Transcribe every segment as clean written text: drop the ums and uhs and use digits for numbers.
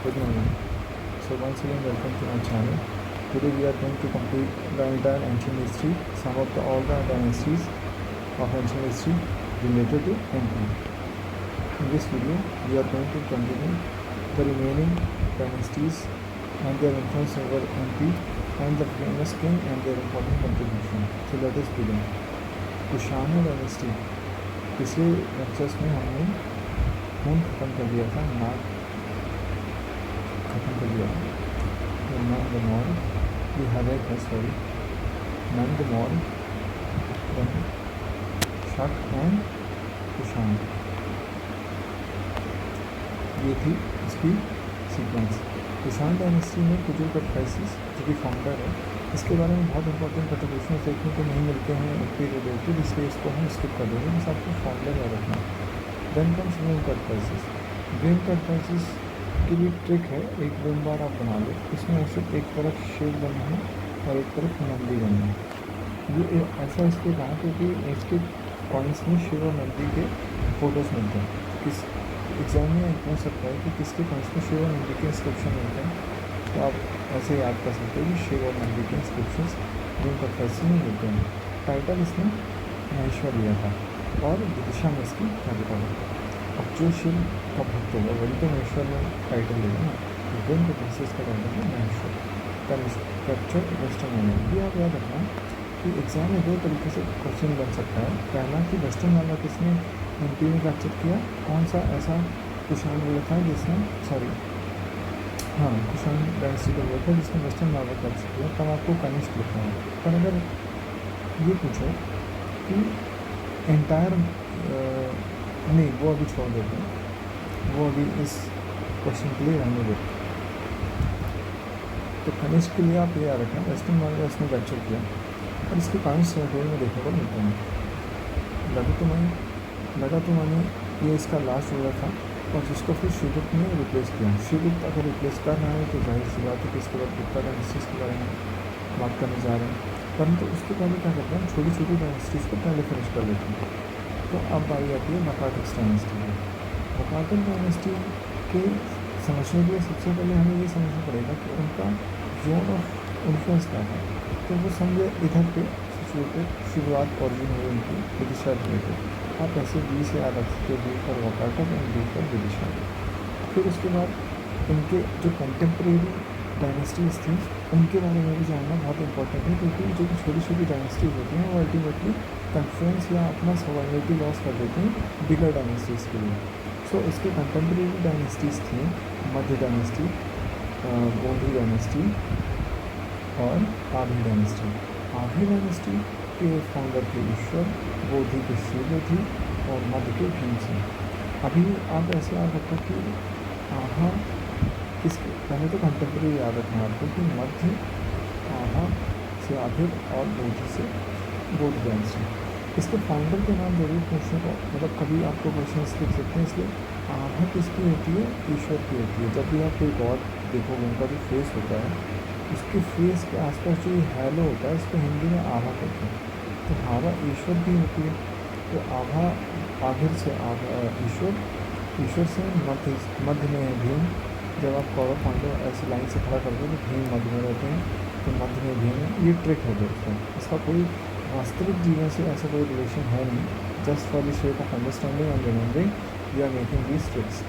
Good morning. So once again welcome to my channel. Today we are going to complete the entire ancient history, all the dynasties of ancient history related to MP. In this video we are going to continue the remaining dynasties and their influence over MP and the famous king and their important contribution. So let us begin. Kushan dynasty. पिछले lectures में हमने खून खत्म कर दिया था, नाग खत्म कर दिया था. नंद मौर्य, ये हरैक है, सॉरी, नंद मौर्य, शक एंड कुशाण. ये थी इसकी सीक्वेंस. कुशाण डायनेस्टी में कुजूर कटफाइसिस जो कि फाउंडर है, इसके बारे में बहुत इंपॉर्टेंट कंट्रीब्यूशन देखने को नहीं मिलते हैं एमपी रिलेटेड, इसलिए इसको हम स्किप कर देंगे. बस आपको फाउंडर याद रखना. Then comes Vima Kadphises. विम कटफाइसिस के लिए ट्रिक है, एक विम बार आप बना लो, इसमें सिर्फ एक तरफ शिव बना है और एक तरफ नंदी बना है. ये ऐसा इसलिए कहा क्योंकि इसके कॉइन्स में शिव और नंदी के फोटोज़ मिलते हैं. किस एग्जाम में पूछ सकता है कि किसके कॉइन्स में शिव और नंदी के इंस्क्रिप्शन मिलते हैं, तो आप ऐसे याद कर सकते हो कि शिव और नंदी के इंस्क्रिप्शंस विम कटफाइसिस में मिलते हैं. टाइटल इसने महेश्वर लिया था और विदिशा में इसकी कैपिटल है. अब जो शिव का भक्त होगा वही तो महेश्वर में टाइटल लेगा ना. विम कटफाइसिस का टाइटल है महेश्वर. कैप्चर वेस्टर्न वाला, ये आप याद रखना कि एग्ज़ाम में दो तरीके से क्वेश्चन बन सकता है. पहला कि वेस्टर्न वाला किसने एमपी में कैप्चर किया, कौन सा ऐसा कुशाण हुआ था जिसने, सॉरी हाँ, कुशाण डायनेस्टी का हुआ था जिसने वेस्टर्न वाला कैप्चर किया, तब आपको कनिष्क लिखना है. पर अगर ये पूछो कि एंटायर नहीं, वो अभी छोड़ देते हैं, वो अभी इस क्वेश्चन के लिए रहने देते. तो कनिष्क के लिए आप ये याद रखें, वेस्टर्न वाला इसने कैप्चर किया और इसके कारण सर्वे में देखने को मिलते हैं. लगातुमानी ये इसका लास्ट रूलर था और जिसको फिर श्रीगुप्त ने रिप्लेस किया. श्रीगुप्त अगर रिप्लेस कर रहे हैं तो जाहिर सी बात है कि इसके बाद गुप्ता डायनेस्टीज़ के बारे में बात करने जा रहे हैं. परंतु उसके पहले क्या करते हैं, छोटी छोटी डायनेस्टीज़ को पहले फिनिश कर लेते हैं. तो अब बारी आती है वकाटक डायनेस्टी की. वकाटक डायनेस्टी के समझने के लिए सबसे पहले हमें ये समझना पड़ेगा कि उनका जोन ऑफ इन्फ्लुएंस क्या है. तो वो समझे इधर पे सिचुएटेड शुरुआत ऑरिजिन हुई उनकी विदिशा रिलेटेड. आप ऐसे बी से याद रख सकते हो, बी पर वकाटक एंड बी पर विदिशा. फिर उसके बाद उनके जो कंटेम्प्रेरी डायनेस्टीज़ थी उनके बारे में भी जानना बहुत इंपॉर्टेंट है, क्योंकि जो छोटी छोटी डायनेस्टीज़ होती हैं वो अल्टीमेटली कन्फ्लुएंस या अपना सॉवरेनिटी लॉस कर देती हैं बिगर डायनेस्टीज़ के लिए. सो इसके कंटेम्प्रेरी डायनेस्टीज़ थी मध्य डायनेस्टी, गोंडी डायनेस्टी और आभी डायनेस्टी. आभी डायनेस्टी के फाउंडर थे ईश्वर, बोधि के शिवबोधि और मध्य के भीमसेन. अभी आप ऐसे याद रखो कि आभा किसके, पहले तो कंटेम्प्रेरी याद रखना आपको कि मध्य आभा से आभिर और बोधि से बोध डायनेस्टी. इसके फाउंडर के नाम जरूर पूछने को, मतलब कभी आपको क्वेश्चन लिख सकते हैं. इसलिए आभा किसकी होती है, ईश्वर की होती है. जब भी आप कोई गॉड देखोगे उनका जो फेस होता है, उसके फेस के आसपास जो हैलो होता है इसको हिंदी में आभा कहते हैं. तो आभा ईश्वर की होती है. तो आभा आभिर से आभा ईश्वर, ईश्वर से मध्य में है भीम. जब आप कौरव पांडव ऐसे लाइन से खड़ा करते हो तो भीम मध्य में रहते हैं, तो मध्य में भीम है. ये ट्रिक है दोस्तों, इसका कोई वास्तविक जीवन से ऐसा कोई रिलेशन है नहीं. Just for the sake of understanding and remembering we are making these tricks.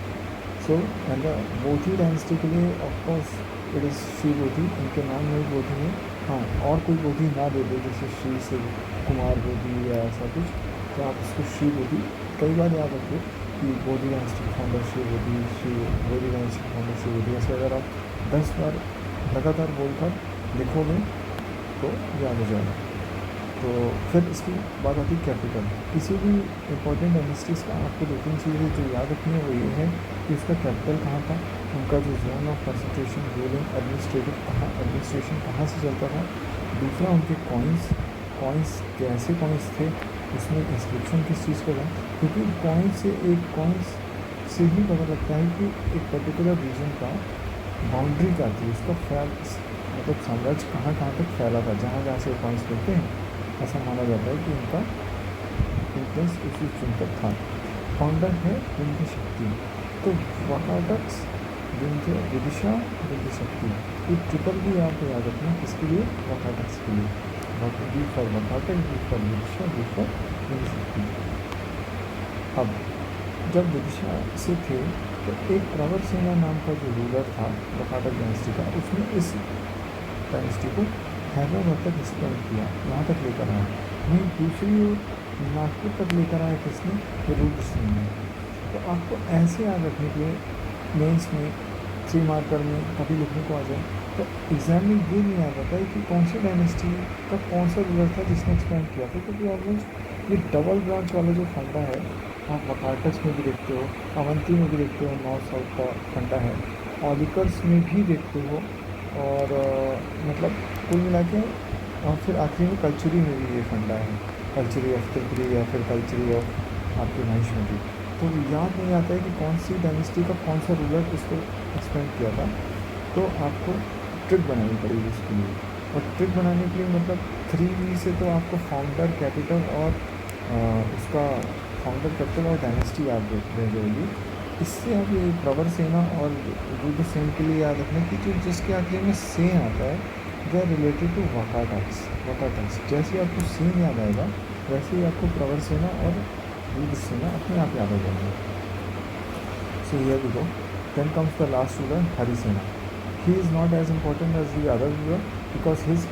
So and the Bodhi dynasty के लिए of course it is Shri Bodhi. उनके नाम में बोधि है. हाँ, और कोई बोधि ना दे दे जैसे श्री से कुमार बोधि या ऐसा कुछ, तो आप इसको श्री बोधि कई बार याद रखो कि बोधि डायनेस्टी के फाउंडर श्री बोधि, श्री बोधि डायनेस्टी के फाउंडर श्री बोधि. ऐसे अगर आप 10 बार लगातार बोलकर लिखोगे तो याद हो जाएगा. तो फिर इसकी बात आती है कैपिटल. किसी भी इंपॉर्टेंट डायनेस्टीज़ का आपको 2-3 चीज़ें जो याद रखनी है वो ये है कि उसका कैपिटल कहाँ था, उनका जो zone of concentration, ruling, administration कहाँ से चलता था. दूसरा, उनके कॉइन्स कैसे कॉइन्स थे, उसमें इंस्क्रिप्शन किस चीज़ का था. क्योंकि कॉइन्स से ही पता लगता है कि एक पर्टिकुलर रीजन का बाउंड्री क्या थी, उसका मतलब साम्राज्य कहाँ तक फैला था. जहाँ जहाँ से कॉइन्स मिलते हैं ऐसा माना जाता है कि उनका इन्फ्लुएंस उसी चुन तक था. फाउंडर है उनकी शक्ति. तो वकाटक्स विदिशा विदिशक्ति। ये ट्रिपल भी आप याद रखना किसके लिए, वकाटक्स के लिए। V for Vakataka, V for Vidisha, V for Vidishakti. अब जब विदिशा से थे तो एक प्रवर सेना नाम का जो रूलर था वकाटक डायनेस्टी का, उसने इस डायनेस्टी को हैदराबाद तक एक्सपेंड किया, यहाँ तक लेकर आया। वहीं दूसरी ओर नागपुर तक लेकर आया किसने, रुद्र सिंह ने। तो आपको ऐसे याद रखने के लिए मेंस में 3 मार्कर में कभी लिखने को आ जाए तो एग्ज़ाम में ये नहीं याद आता है कि कौन सी डायनेस्टी का कौन सा रूलर था जिसने एक्सपेंड किया था, क्योंकि ऑलमोस्ट ये डबल ब्रांच वाला जो फंडा है आप वकाटक्स में भी देखते हो, अवंती में भी देखते हो, नॉर्थ साउथ का फंडा है, ऑलिकर्स में भी देखते हो, और मतलब कुल मिला के और फिर आखिरी में कल्चरी में भी ये फंडा है, कल्चरी ऑफ त्रिपुरी या फिर कल्चरी ऑफ आपके महिष्मती। तो याद नहीं आता है कि कौन सी डायनेस्टी का कौन सा रूलर इसको एक्सपेंड किया था, तो आपको ट्रिक बनानी पड़ेगी इसके लिए। और ट्रिक बनाने के लिए मतलब 3V से तो आपको फाउंडर, कैपिटल और उसका फाउंडर, कैपिटल और डायनेस्टी याद रह जाएगी। इससे आप ये प्रवर सेना और रुद्र सेन के लिए याद रखना कि जो जिसके आखिर में सेन आता है दे आर रिलेटेड टू वकाटक्स। जैसे ही आपको सेन याद आएगा वैसे ही आपको प्रवर सेना और रुद्र सेना अपने आप याद आ जाएंगे। So here we go. Then comes the last ruler Harisena. He is not as important as the other ruler because his,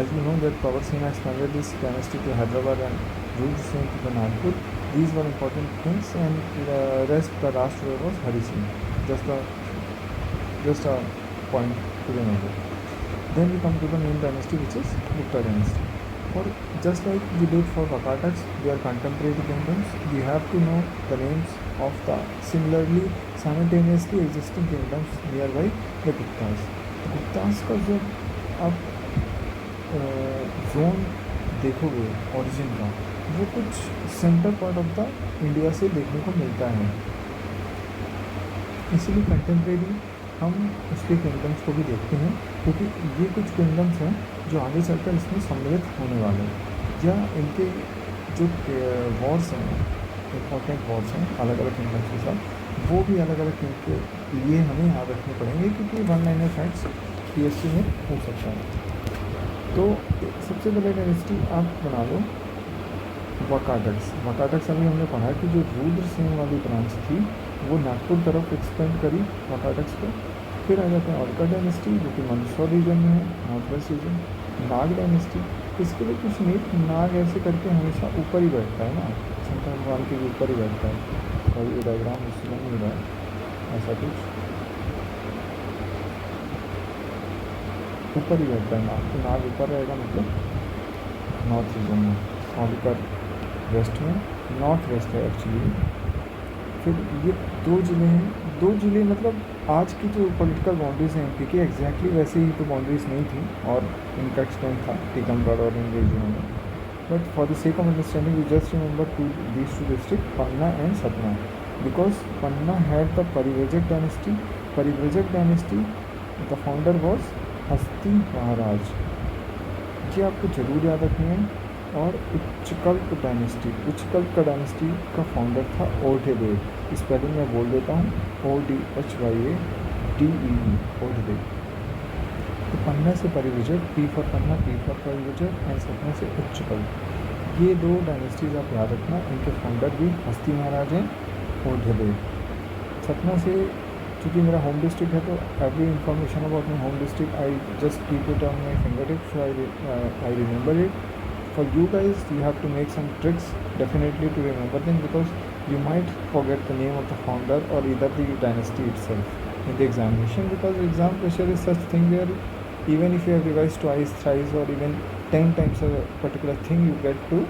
as you know, that Pravar-Sena expanded this dynasty to Hyderabad and Rudra Sen to the Nagpur. These were important things, and the last ruler was Hari Singh. Just a point to remember. Then we come to the main dynasty, which is Gupta dynasty. For just like we did for Vakataks, they are contemporary kingdoms. We have to know the names of the similarly simultaneously existing kingdoms nearby the Guptas. Guptas का जो आप zone देखोगे origin का, वो कुछ centre part of the India से देखने को मिलता है। इसीलिए कंटेम्प्रेरी हम उसके किंगडम्स को भी देखते हैं, क्योंकि ये कुछ किंगडम्स हैं जो आगे चलकर इसमें सम्मिलित होने वाले हैं, या इनके जो वॉर्स हैं, इम्पॉर्टेंट वॉर्स हैं अलग अलग किंगडम्स के साथ, वो भी अलग अलग किंग के लिए हमें याद रखने पड़ेंगे, क्योंकि 1-लाइनर फैक्ट्स PSC में हो सकता है। तो सबसे पहले डायनेस्टी आप बना लो वकाटक्स अभी हमने पढ़ा कि जो रुद्र सेन वाली ब्रांच थी वो नागपुर तरफ एक्सपेंड करी वकाटक्स को। फिर आ जाते हैं औलकर डायनेस्टी जो कि मंदसौर रीजन में है, नॉर्थ वेस्ट रीजन। नाग डायनेस्टी, इसके लिए कुछ नहीं, नाग ऐसे करके हमेशा ऊपर ही बैठता है ना, शंकर भगवान के ऊपर ही बैठता है, और ये डायग्राम इसमें नहीं रहा है, ऐसा कुछ ऊपर ही बैठता है नाग, तो नाग ऊपर रहेगा मतलब नॉर्थ रीजन में, औलकर वेस्ट में, नॉर्थ वेस्ट है एक्चुअली। फिर ये 2 ज़िले हैं, 2 ज़िले मतलब आज की जो पॉलिटिकल बाउंड्रीज हैं एमपी की एग्जैक्टली वैसे ही तो बाउंड्रीज नहीं थी, और इनका एक्सटेंड था टीकमगढ़ और इन रीजनों में। But for the sake of understanding we just remember these two districts, Panna and Satna, because Panna had the Parivrajaka dynasty, the founder was Hasti Maharaj, ये आपको जरूर याद रखनी है। और उच्चकल्प का डायनेस्टी का फाउंडर था ओढ़ेदेव, स्पेलिंग मैं बोल देता हूँ, ODHYADEV, ओढ़ेदेव। तो पन्ना से Parivrajaka, P for Panna, P for Parivrajaka, and Satna से उच्चकल्प, ये 2 डायनेस्टीज आप याद रखना। इनके फाउंडर भी हस्ती महाराज हैं, ओढ़ेदेव। सतना से चूँकि मेरा होम डिस्ट्रिक्ट है तो every information about my home district I just keep it on my finger tips, I remember it. For you guys, you have to make some tricks definitely to remember them, because you might forget the name of the founder or either the dynasty itself in the examination, because exam pressure is such thing where even if you have revised twice, thrice or even 10 times a particular thing, you get to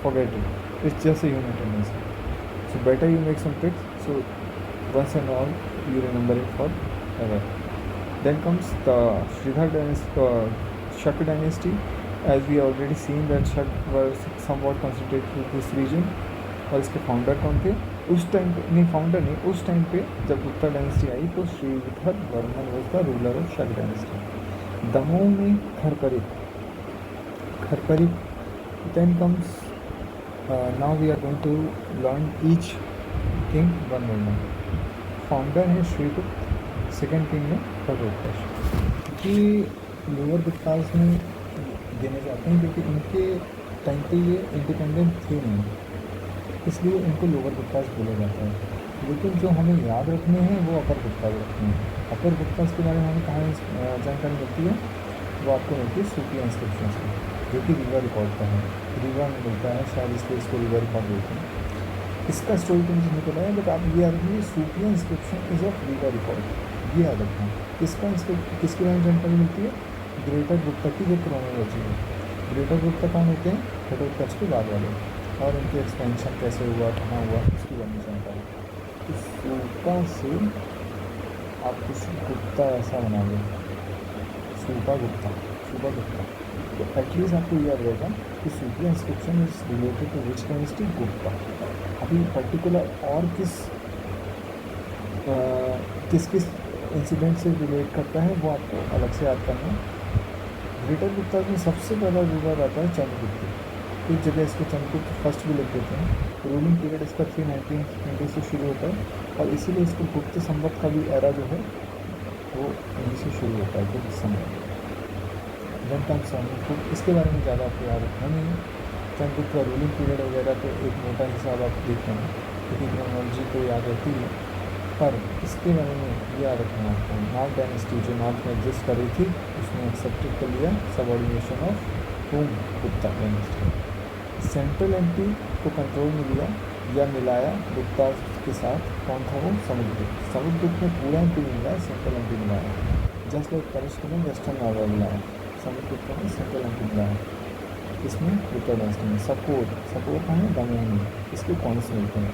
forget it. It's just a human tendency. So better you make some tricks so once and all you remember it forever. Then comes the Sridhar dynasty, Shak dynasty. As we already seen that Shak was somewhat concentrated to this region, और इसके founder कौन थे उस time पे, नहीं founder नहीं, उस time पे जब गुप्ता डायनेस्टी आई तो Shridhar Varman was the ruler of Shaka dynasty. Damoh में Kharaparika. Then comes now we are going to learn each king one by one. Founder है श्रीगुप्त, सेकेंड किंग में घटोत्कच, कि लोअर गुप्ताज में गिने जाते हैं क्योंकि इनके टाइम पे ये इंडिपेंडेंट थे नहीं, इसलिए इनको लोअर गुप्ताज बोला जाता है। लेकिन जो हमें याद रखने हैं वो अपर गुप्ताज रखने हैं। अपर गुप्ताज के बारे में हमें कहाँ जानकारी मिलती है, वो आपको मिलती है सूफी इंस्क्रिप्शन से, जो कि रीवा रिकॉर्ड का है। रीवा में मिलता है, शायद इसलिए इसको रीवा रिकॉर्ड बोलते हैं। इसका स्टोरी तो मुझे नहीं पता है, बट आप ये याद रखिए Supia inscription is of Rewa record, ये याद रखना। किसके बारे में जानकारी मिलती है, ग्रेटर गुप्ता की जो क्रोनोलॉजी है। ग्रेटर गुप्ता कौन होते हैं, घटोत्कच के बाद वाले, और उनके एक्सपेंशन कैसे हुआ, कहाँ हुआ, उसकी बारे में जानकारी। तो सूपा से आप कुछ गुप्ता ऐसा बना लो, सूपा गुप्ता, सूपा गुप्ता, तो एटलीस्ट आपको याद रहेगा कि Supia inscription is related to which dynasty, Gupta. अभी पर्टिकुलर और किस इंसिडेंट से रिलेट करता है वो आपको अलग से याद करना है। ग्रेटर गुप्ता में सबसे पहला रूलर आता है चंद्रगुप्त, एक जगह इसको चंद्रगुप्त फर्स्ट भी लिख देते हैं। रूलिंग पीरियड इसका 319 से शुरू होता है, और इसीलिए इसको गुप्त संवत का भी एरा जो है वो यहीं से शुरू होता है, गुप्त संवत। देन कम्स चंद्रगुप्त, इसके बारे में ज़्यादा आपको याद रखना नहीं है। चंद्रगुप्त का रूलिंग पीरियड वगैरह तो एक मोटा हिसाब आप देख लेना, क्योंकि क्रोनोलॉजी तो याद रहती है, पर इसके बारे में याद रखना आपको। नॉर्थ डायनेस्टी जो नॉर्थ में एग्जिस्ट कर रही थी, उसने एक्सेप्टेड कर लिया subordination of home Gupta dynasty. Central MP को कंट्रोल में लिया या मिलाया गुप्ता के साथ, कौन था वो, समुद्रगुप्त। समुद्रगुप्त ने पूरा एमपी मिलाया, सेंट्रल एमपी मिलाया, जस्ट लाइक तनिष्क ने वेस्टर्न नागालैंड मिलाया, समुद्रगुप्त ने सेंट्रल एमपी मिलाया। इसमें गुप्ता डायनेस्टी में सपोर्ट कहाँ है, दमयनी, इसके कॉइन्स मिलते हैं।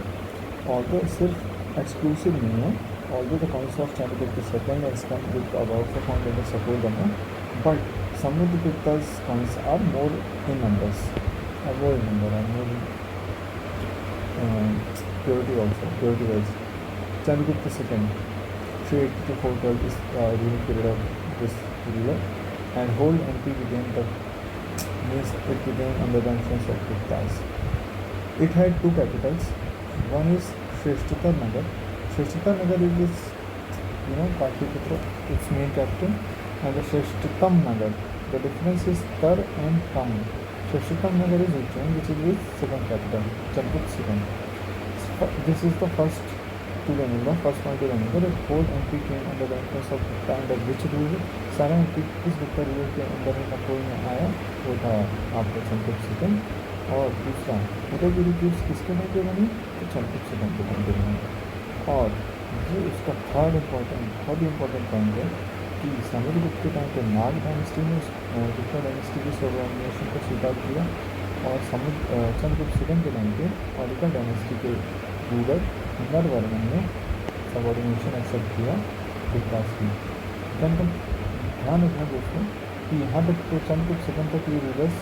और तो सिर्फ एक्सक्लूसिव नहीं है, although the coins of Chandragupta second and Samudragupta are also found in the support Daman, but Samudragupta's coins are more in numbers, more in number and more in purity also, purity wise. Chandragupta second, 380 to 412 is ruling period of this ruler, and whole MP began means it began under the influence of Guptas. It had two capitals. One is Shresthatar Nagar. Shresthatar Nagar is this, Patliputra, its main capital, and the Shresthatam Nagar. The difference is Tar and Tam. Shresthatam Nagar is Ujjain, which is its second capital, Chandragupta second. This is the first to remember, first point to remember, that whole MP came under the influence of Gupta, under which rule सारा MP इस Gupta ruler के अंदर में control में आया, वो था आपका चंद्रगुप्त सेकंड। और दूसरा उदयगिरी गिफ्ट किसके नाम पे बनी, तो चंद्रगुप्त सेकंड के नाम पे बनी। और ये उसका बहुत ही इम्पोर्टेंट पॉइंट है कि समुद्रगुप्त के टाइम पे नाग डायनेस्टी ने गुप्ता डायनेस्टी की सबऑर्डिनेशन को स्वीकार किया, और चंद्रगुप्त सेकंड के टाइम पे होलिका डायनेस्टी के रूलर नरवर्मन ने सबऑर्डिनेशन एक्सेप्ट किया गुप्तास की। ध्यान रखना दोस्तों कि यहाँ तक तो चंद्रगुप्त सेकंड तक ये रूलर्स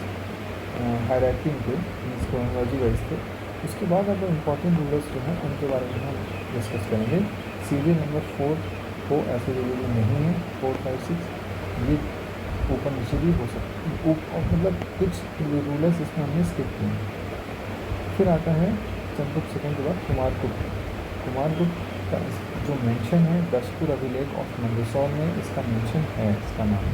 हायरार्की पे मीन्स क्रोनोलॉजी वाइज थे। उसके बाद अब इम्पोर्टेंट रूलर्स जो हैं उनके बारे में हम डिस्कस करेंगे। सीरियल नंबर 4 को ऐसे जरूरी नहीं है, 4, 5, 6 ये ऊपर नीचे भी हो सकते, मतलब कुछ रूलर्स इसमें हमने स्किप किए। फिर आता है चंद्रगुप्त सेकंड के बाद कुमारगुप्त का जो मेंशन है दसपुर अभिलेख ऑफ मंदसौर में, इसका मेंशन है, इसका नाम।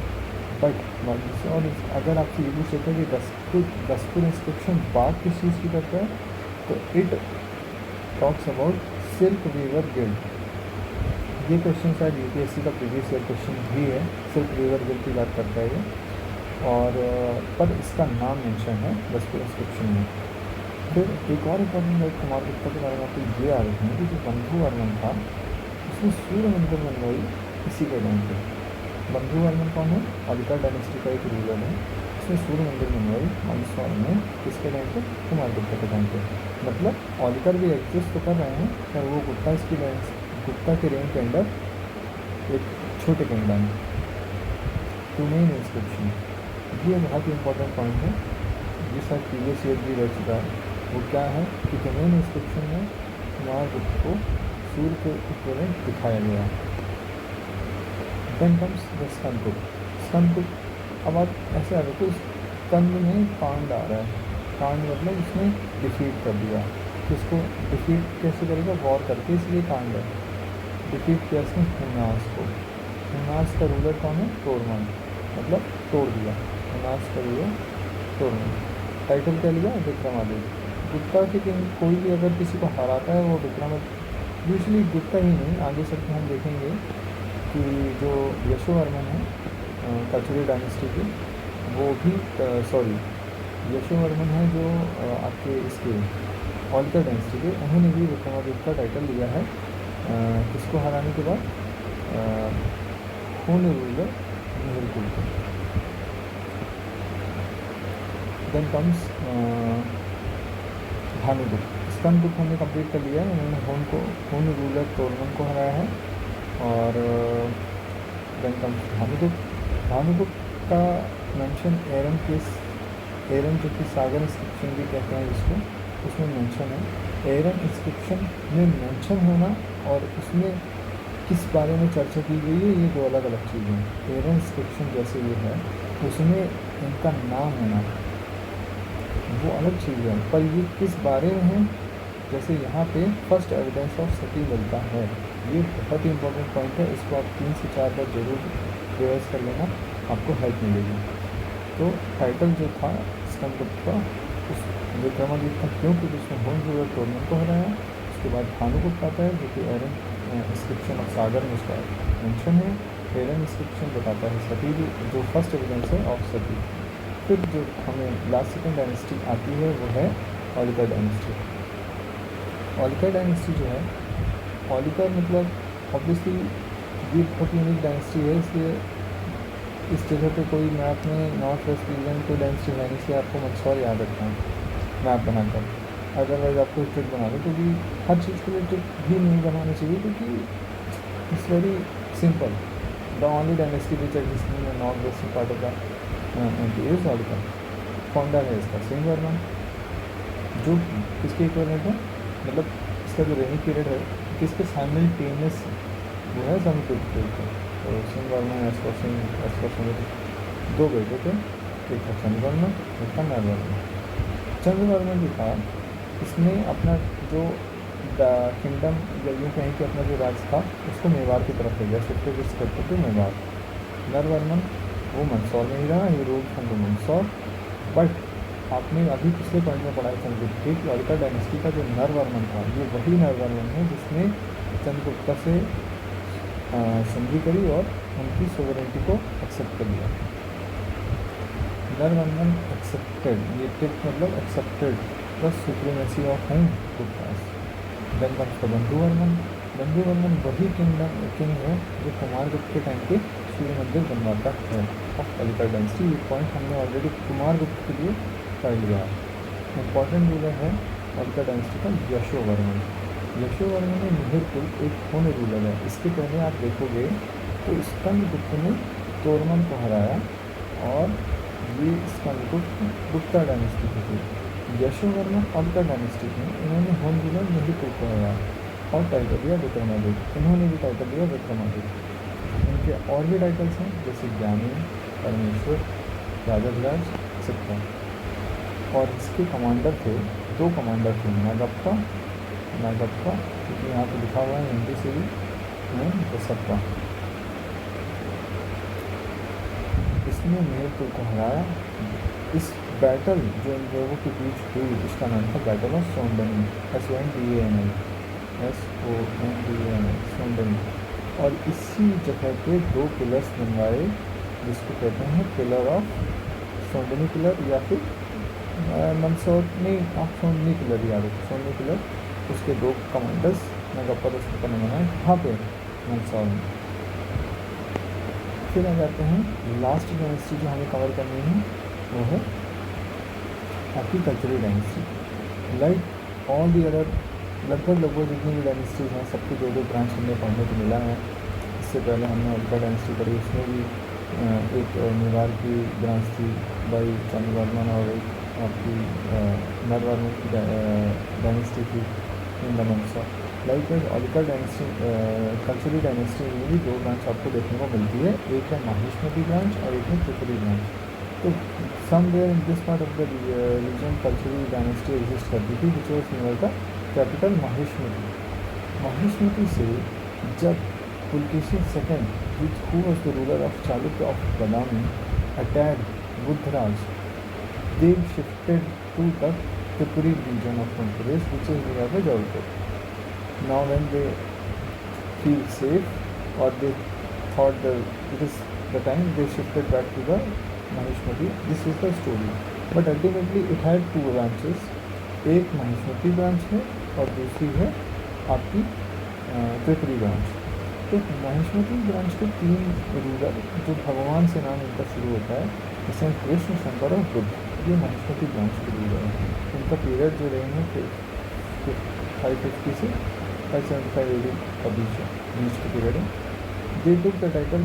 बट मंदसौर अगर आपसे ये पूछ सकते हैं कि दसपुर इंस्क्रिप्शन बात किस चीज़ की करता है, तो it talks about silk weaver guild. ये क्वेश्चन शायद यूपीएससी का प्रीवियस ईयर क्वेश्चन भी है, सिल्क वीवर गिल्ड की बात करता है ये, और पर इसका नाम मेंशन है दसपुर इंस्क्रिप्शन में। फिर एक और इम्पोर्टेंट बात कुमारगुप्ता के बारे में आपको ये याद रखना है कि जो बंधुवर्मन था उसने सूर्य मंदिर बनवाई इसी के टाइम पे। बंधुवर्मन कौन है, होलिका डायनेस्टी का एक रूलर है, उसने सूर्य मंदिर बनवाई मंदसौर में किसके टाइम पे, कुमारगुप्ता के टाइम पे। मतलब होलिकर भी एग्जिस्ट तो कर रहे हैं, पर वो गुप्ता के रेंज के अंडर एक छोटे किंगडम। टू मेन इंस्क्रिप्शन, ये बहुत ही इंपॉर्टेंट पॉइंट है, ये शायद प्रीवियस ईयर भी रह चुका है। वो क्या है कि मेन इंस्क्रिप्शन में कुमारगुप्त को सूर्य के इक्विवेलेंट दिखाया गया। Then comes the Skandagupta. अब आप ऐसे आ रहे, स्कंद में कांड आ रहा है, कांड मतलब उसने डिफीट कर दिया। इसको डिफीट कैसे करेगा, वॉर करके, इसलिए कांड है। डिफीट किया इसने हुमायूं को। मनास का रूलर कौन है? तोरमन, मतलब तोड़ दिया, मनास का रूलर तोरमन। टाइटल क्या लिया? विक्रमादित्य। गुप्ता के किंग कोई भी अगर किसी को हराता है वो विक्रमादित्य, यूजली गुप्ता ही नहीं, आगे चल के हम देखेंगे कि जो यशोवर्मन है कचरी डायनेस्टी के, वो भी सॉरी यशोवर्मन है जो आपके इसके होलिका डायनेस्टी के, उन्होंने भी विक्रमादित्य का टाइटल लिया है किसको हराने के बाद? खून रूलर मिहिरकुल को। Then comes Bhanugupta. स्कंदगुप्त हमने कंप्लीट कर लिया है, उन्होंने खून रूलर तोरमन को हराया है। और देन कम्स भानुगुप्त। भानुगुप्त का मेंशन एरन जो कि सागर इंस्क्रिप्शन भी कहते हैं जिसको, उसमें मेंशन है। एरन इंस्क्रिप्शन में मेंशन होना और उसमें किस बारे में चर्चा की गई है, ये दो अलग अलग चीज़ें हैं। एरन इंस्क्रिप्शन जैसे ये है, उसमें इनका नाम होना वो अलग चीज़ है, पर ये किस बारे में है, जैसे यहाँ पे फर्स्ट एविडेंस ऑफ सती मिलता है, ये बहुत ही इंपॉर्टेंट पॉइंट है। इसको आप 3 से 4 बार जरूर रिवाइज कर लेना, आपको हेल्प मिलेगी। तो टाइटल जो था स्कंदगुप्त का, उस विक्रमादित्य का क्यों, क्योंकि उसमें खून रूलर तोरमन को हराया। उसके बाद भानुगुप्त आता है जो कि एरन इंस्क्रिप्शन ऑफ सागर में उसका मेंशन है। एरन इंस्क्रिप्शन बताता है सती, जो फर्स्ट एविडेंस है ऑफ सती। फिर जो हमें लास्ट सेकेंड डायनेस्टी आती है वो है होलिका डायनेस्टी। होलिका डायनेस्टी जो है, होलिका मतलब ऑब्वियसली ये बहुत यूनिक डायनेस्टी है, इसलिए इस जगह पे कोई मैप में नॉर्थ वेस्ट रीजन कोई डायनेस्टी है नहीं, इसलिए आपको मंदसौर याद रखना है मैप बनाकर। अदरवाइज़ आपको ट्रिक बना दो, क्योंकि हर चीज़ के लिए ट्रिक भी नहीं बनानी चाहिए, क्योंकि it's very simple. The only dynasty which exist in north western part of the empire is Holika. Founder है इसका सिंहवर्मन, जो किसके इक्वलेंट है, मतलब इसका जो रेनिंग पीरियड है किसके साइमल्टेनियस वो है, समुद्रगुप्त का। तो सिंहवर्मन एस्पर दो बेटे थे, एक था चंद्रवर्मन, एक था नरवर्मन। चंद्रवर्मन जो था, इसने अपना जो किंगडम या यूँ कहें कि अपना जो राज था उसको मेवाड़ की तरफ ले गया, शिफ्ट करते थे मेवाड़। नरवर्मन वो मंदसौर में ही रहा, he rule from the Mandsaur. But आपने अभी पिछले पॉइंट में पढ़ा है चंद्रगुप्त के कि होलिका डायनेस्टी का जो नरवर्मन था, ये वही नरवर्मन है जिसने चंद्रगुप्ता से संधि करी और उनकी सोवरेनिटी को एक्सेप्ट कर लिया। नरवर्मन एक्सेप्टेड, ये टिप मतलब accepted the supremacy of home Guptas. Then comes the Bandhuvarman. Bandhuvarman वही किंग है जो कुमारगुप्त के टाइम पे सूर्य मंदिर बनवाता है ऑफ होलिका डायनेस्टी। ये पॉइंट हमने ऑलरेडी कुमारगुप्त के लिए पढ़ लिया है। इम्पॉर्टेंट रूलर है होलिका डायनेस्टी का यशोवर्मन। यशोवर्मन में मिहिरकुल एक खून रूलर है। इसके पहले आप देखोगे तो स्कंदगुप्त ने तोरमन को हराया और ये स्कंदगुप्त गुप्ता डायनेस्टी के थे। यशोवर्मन होलिका डायनेस्टी में इन्होंने खून रूलर मिहिरकुल को हराया और टाइटल दिया विक्रमादित्य। इन्होंने भी टाइटल दिया विक्रमादित्य। इनके और भी टाइटल्स हैं जैसे ज्ञानी, परमेश्वर, राजाधिराज, एक्सेट्रा। और इसके कमांडर थे, 2 कमांडर थे, नागप्पा, क्योंकि यहाँ पे लिखा हुआ है हिंदी से भी, बसप्पा। इसने मिहिरकुल को हराया। इस बैटल जो इन लोगों के बीच हुई उसका नाम था बैटल ऑफ सोंडनी, SONDANI, सोंडनी। और इसी जगह पे 2 पिलर्स बनवाए जिसको कहते हैं पिलर ऑफ सोंडनी पिलर, या फिर मंदसौर नहीं, आप सोंडनी पिलर याद रखो, सोंडनी पिलर। उसके 2 कमांडर्स नागप्पा दस्तपा ने बनाए कहाँ पे, मंदसौर में। फिर आ जाते हैं लास्ट डायनेस्टी जो हमें कवर करनी है, वो है आपकी cultural dynasty. Like all the other, लगभग जितनी भी डायनेस्टीज हैं सबके 2-2 ब्रांच हमें पढ़ने को मिला है। इससे पहले हमने होलिका डायनेस्टी पढ़ी, उसमें भी एक मेवाड़ की ब्रांच थी बाई चंद्रवर्मन और एक आपकी नरवर्मन की डायनेस्टी थी in the Mandsaur. Likewise Holika dynasty cultural dynasty में भी 2 ब्रांच आपको देखने को मिलती है, एक है माहिष्मती ब्रांच और एक है त्रिपुरी ब्रांच। तो somewhere in this part of the region cultural dynasty exist करती थी which was near the capital Mahishmati. Mahishmati से जब Pulakeshin II who was the ruler of Chalukya of Badami, attacked Buddhraj, they shifted to the Tripuri region of Madhya Pradesh, which is near the Jabalpur. Now when they feel safe, or they thought it is the time, they shifted back to the Mahishmati. This is the story. But ultimately it had two branches. एक Mahishmati branch है और दूसरी है आपकी Tripuri branch. तो Mahishmati branch के तीन ruler जो भगवान से नाम इनका शुरू होता है, जैसे कृष्ण, शंकर और बुद्ध, ये महिष्मती ब्रांच के रूलर हैं. उनका पीरियड जो रहेंगे 550 से 575 AD का बीच का पीरियड है. दे टुक द टाइटल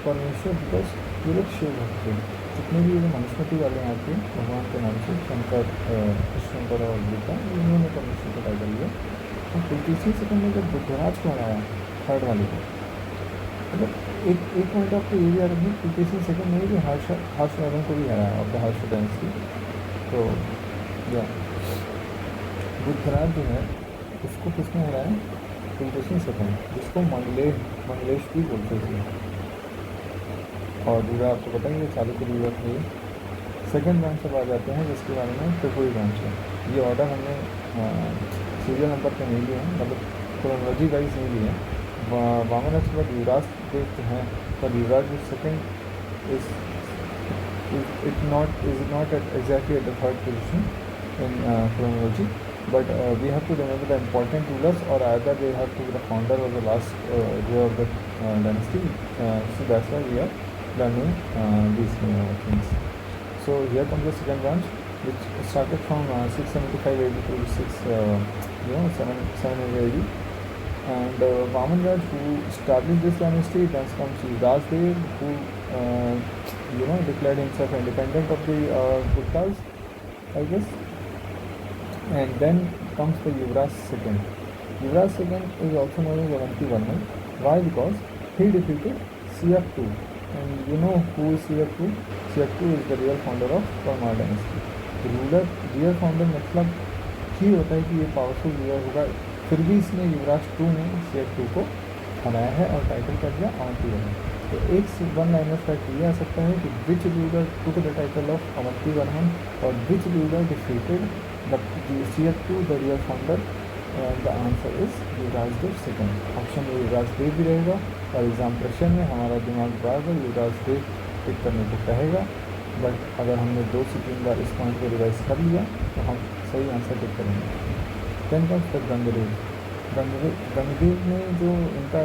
परमेश्वर बिकॉज ये लोग शिव भक्त थे. जितने भी ये महिष्मती वाले यहाँ के भगवान के नाम से शंकर, शंकर और बुद्ध, इन्होंने परमेश्वर का टाइटल लिया. और 23 सेकंड में जब बुद्धराज को हराया, थर्ड वाले को, मतलब एक पॉइंट आपको ये भी याद रखिए, 23 सेकंड में भी हर्षवर्धन को भी हराया ऑफ द हर्ष डायनेस्टी. तो या बुद्धराज जो है उसको किसने हराया? 23 सेकंड, जिसको मंगलेश भी बोलते थे. और दूसरा आपको पता ही है चालुक्य रूलर थे. सेकंड ब्रांच अब आ जाते हैं जिसके बारे में त्रिपुरी ब्रांच है. ये ऑर्डर हमने सीरियल नंबर पे नहीं लिए हैं, मतलब क्रोनोलॉजी वाइज नहीं लिए हैं. वामन के बाद युवराज देव जो हैं, पर Yuvraj second is not exactly at the third position in chronology, but we have to remember the important rulers, or either they have to be the founder or the last ruler of the dynasty. So that's why we are learning these things. So here comes the second branch, which started from 675 AD to 700 AD. And Vaman Raj, who established this dynasty, then comes Yuvraj Dev, who declared himself independent of the Guptas, I guess. And then comes the Yuvraj II. Yuvraj II is also known as Avanti Varman. Why? Because he defeated CF2. And you know who is CF2? CF2 is the real founder of Parmar dynasty. Ruler real founder मतलब ही होता है कि ये powerful ruler होगा. फिर भी इसने युवराज 2 ने CF2 को हराया है और टाइटल कर दिया अवंती वर्मन. तो एक वन लाइनर फैक्ट ये आ सकता है कि which ruler took the title of Avanti Varman और which ruler defeated the CF2 the real founder. The answer is Yuvraj Dev second. Option में युवराज देव भी रहेगा और एग्जाम प्रेशर में हमारा दिमाग बार बार युवराज देव टिक करने को कहेगा. बट अगर हमने 2 से 3 बार इस पॉइंट को रिवाइज कर लिया तो हम सही आंसर टिक करेंगे. Then comes the Gangdev. Gangdev में जो इनका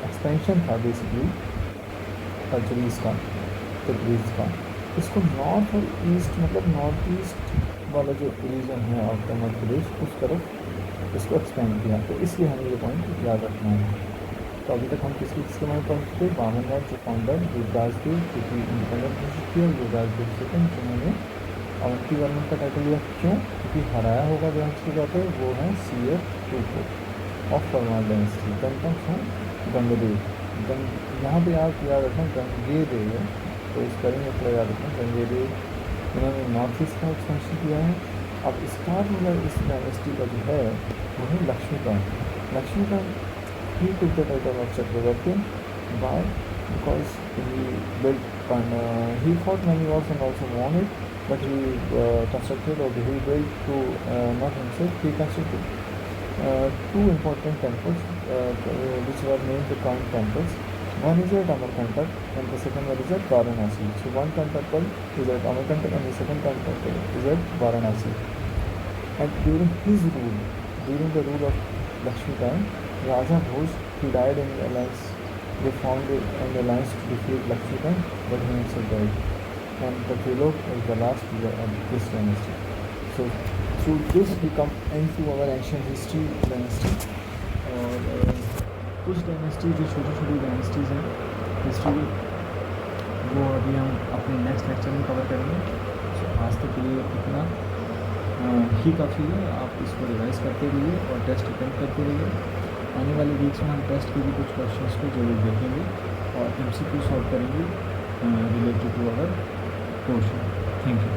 एक्सपेंशन था बेसिकली कल्चरीज का, तकरीज का, इसको नॉर्थ और ईस्ट, मतलब नॉर्थ ईस्ट वाला जो रीजन है ऑफ द मध्य प्रदेश, उस तरफ इसको एक्सपेंड किया. तो इसलिए हमें ये पॉइंट याद रखना है. तो अभी तक हम किसके बारे में पढ़ चुके? वामन राज जो फाउंडर, युवराज देव क्योंकि इंडिपेंडेंट घोषित किया, युवराज देव सेकंड जिन्होंने अवंती वर्मन का टाइटल लिया. क्यों? क्योंकि हराया होगा ब्रांच के तौर पर, वो है CF2 को of Parmar dynasty. Then comes है गंगदेव. यहाँ पे आप याद रखना गंगेदेव है, तो इस बारे में थोड़ा याद रखना. गंगेदेव इन्होंने नॉर्थ ईस्ट का एक्सपेंशन किया है. अब स्टार रूलर इस डायनेस्टी का जो है वो है Laxmikant. Laxmikant he took the title of Chakravarti. Why? Because he built and he fought many wars and also won it, but he constructed, or he built to not himself, he constructed 2 important temples which were named the Kant temples. One is at Amarkantak and the second one is at Varanasi. So one temple is at Amarkantak and the second temple is at Varanasi. And during his rule, during the rule of Lakshmikant, Raja Bhoj, he died in the alliance. They formed an alliance to defeat Lakshmikant, but he himself died. And the Trilok is the last ruler of this dynasty. So through this we come into our ancient history dynasty. और कुछ dynasty जो छोटी छोटी dynasties हैं history, वो अभी हम अपने नेक्स्ट लेक्चर में कवर करेंगे. सो आज तक के लिए इतना ही काफ़ी है. आप इसको रिवाइज करते रहिए और टेस्ट अटेम्प्ट करते रहिए. आने वाले वीक्स में हम टेस्ट के भी कुछ क्वेश्चंस को जरूर देखेंगे और MCQ सॉल्व करेंगे related to our course. Thank you.